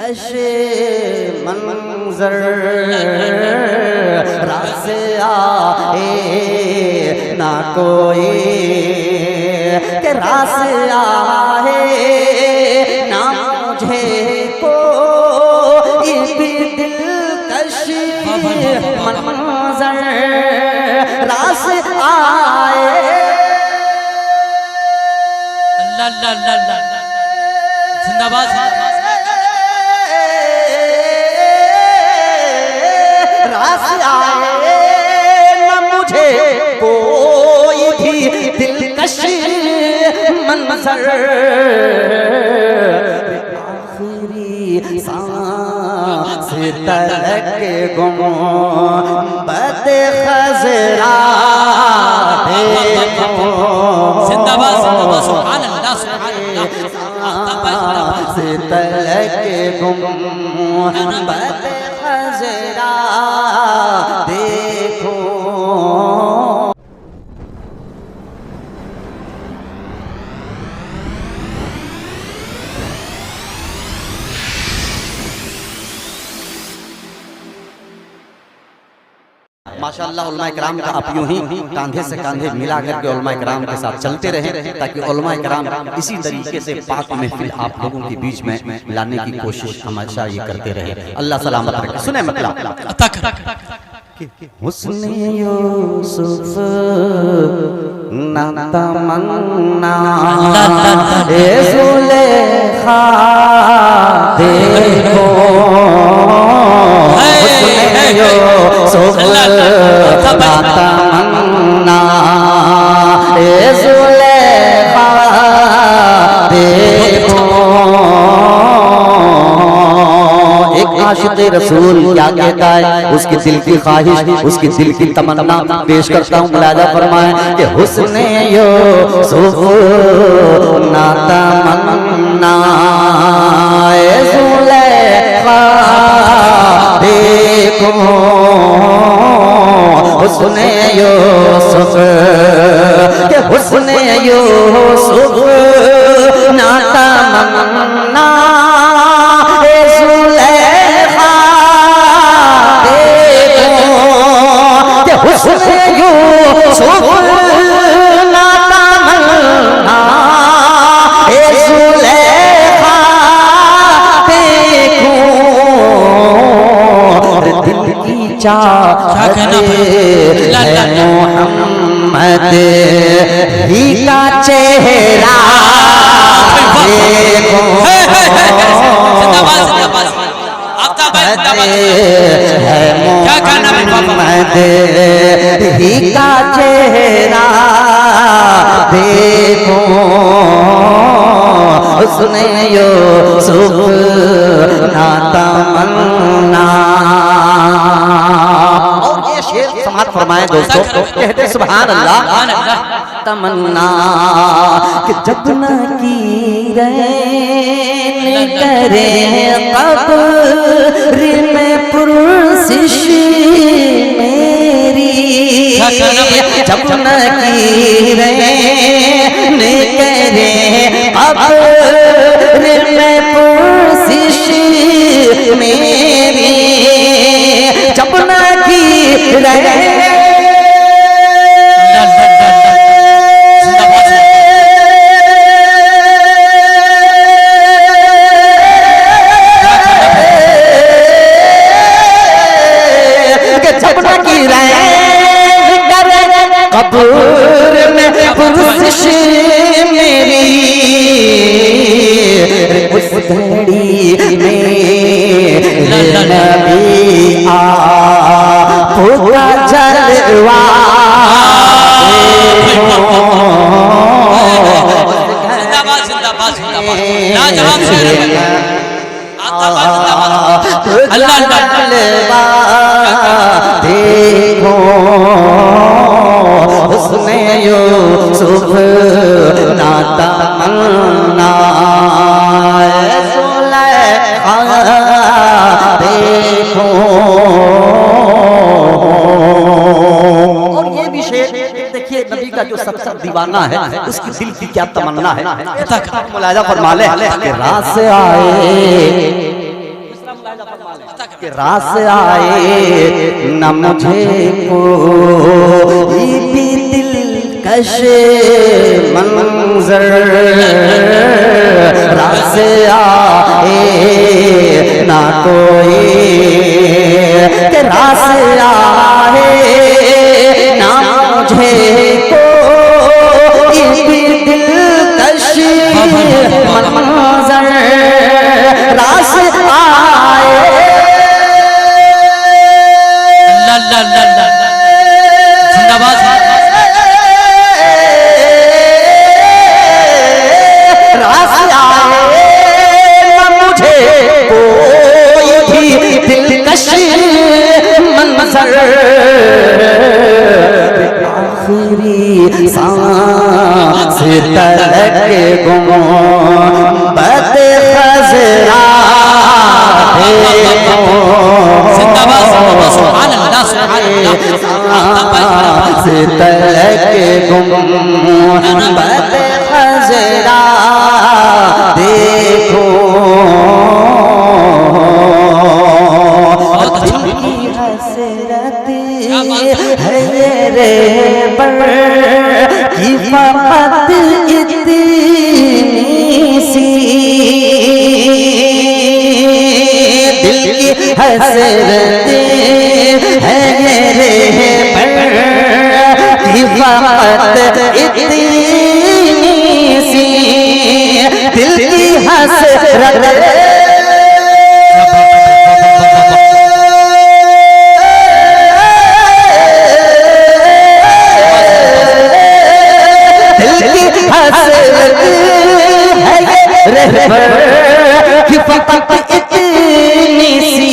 कशे मंजर रास आए ना कोई के रास आए ना मुझे कोई भी दिलकश मंजर रास आए। अल्लाह अल्लाह अल्लाह जिंदाबाद रास आए न मुझे कोई भी दिलकश मंजर आखिरी सांस तलक गुंबद खजरा देखो। जिंदाबाद जिंदाबाद सुभान अल्लाह सुभान अल्लाह से तलक गुंबद खजरा देखो। माशाअल्लाह उलमाए किराम का आप यूं ही कांधे से कांधे मिला करके उलमाए किराम के साथ चलते रहें ताकि उलमाए किराम इसी तरीके से पाक महफिल आप लोगों के बीच में लाने की कोशिश हमेशा ये करते रहे। अल्लाह सलामत रखे। सुने मतलब हुस्न यूसुफ ना तमन्ना ए जुलेखा देखो। हुस्न यूसुफ ना तमन्ना ए जुलेखा देखो। आशिक़ रसूल क्या कहता है, उसकी दिल की ख्वाहिश, उसकी दिल की तमन्ना पेश करता हूँ। मुलाजा फरमाएं कि हुस्ने यूसुफ ना तमन्ना ए ज़ुलेखा देखो। हुस्ने यूसुफ के हुस्ने यूसुफ ना तमन्ना हुस्न यूसुफ ना तमन्ना ए ज़ुलेखा देखो। दिल की चाहत है मोहम्मद ही का चेहरा देखो। है मोहम्मद ही का चेहरा देखो। हुस्ने यूसुफ ना तमन्ना। और ये शेर समात फरमाए दोस्तों, कहते सुभान अल्लाह। तमन्ना कि जब न की रैन करे कब्र में पुरसिश मेरी। जब न की रैन करे कब्र में पुरसिश मेरी। जब न की रैन कब्र में पुरसिश मेरी। उस घड़ी में नबी पूरा जलवा जिंदाबाद जिंदाबाद जिंदाबाद लाजवाब शेर है। अल्लाह जलवा देखो। हुस्ने यूसुफ ना तमन्ना ए ज़ुलेखा देखो। और ये भी शेर देखिए, नबी का जो सबसे दीवाना है उसकी दिल की क्या तमन्ना है। मुलाजा फरमा ले कि रास आए कि रास आए न मुझे कोई भी दिलकश मंजर, रास आए न कोई, कि रास आए न मुझे कोई भी दिलकश मंजर, रास आए जिंदाबाद रास आए न मुझे कोई भी दिलकश मंजर, आखिरी सांस तलक गुंबद खजरा जिंदाबाद सुभान अल्लाह सुभान अल्लाह से तलक गुंबद खजरा देखो, जिनकी हसरत है रे पर की फकत इतनी सी, दिल की हसरत है रे पर की फकत इतनी सी, दिल की हसरत कि फकत इतनी सी,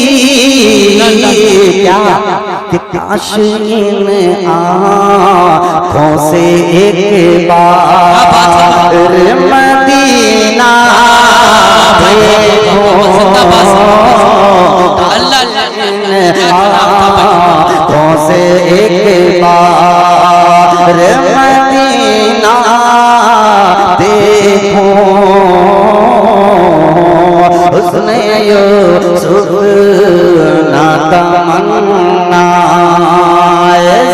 क्या कि काश इन आँखों से एक बार मदीना देखो, आँखों से एक बार मदीना देखो, उसने यूसुफ ना तमन्ना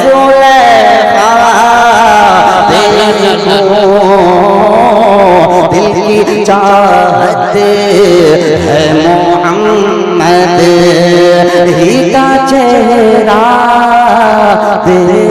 ज़ुलेखा देखो, दिल की चाहत है मोहम्मद ही का चेहरा देखो।